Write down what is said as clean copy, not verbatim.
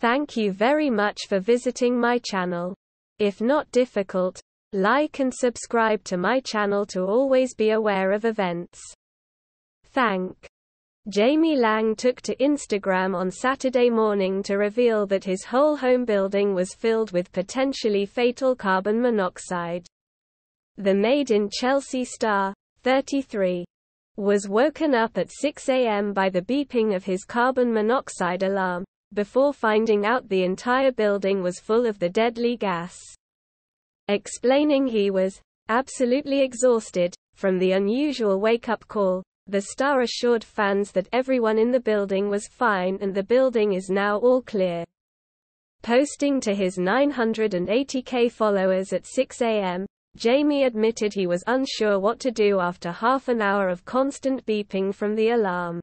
Thank you very much for visiting my channel. If not difficult, like and subscribe to my channel to always be aware of events. Thank. Jamie Laing took to Instagram on Saturday morning to reveal that his whole home building was filled with potentially fatal carbon monoxide. The Made in Chelsea star, 33, was woken up at 6 a.m. by the beeping of his carbon monoxide alarm, before finding out the entire building was full of the deadly gas. Explaining he was absolutely exhausted from the unusual wake-up call, the star assured fans that everyone in the building was fine and the building is now all clear. Posting to his 980k followers at 6 a.m., Jamie admitted he was unsure what to do after half an hour of constant beeping from the alarm.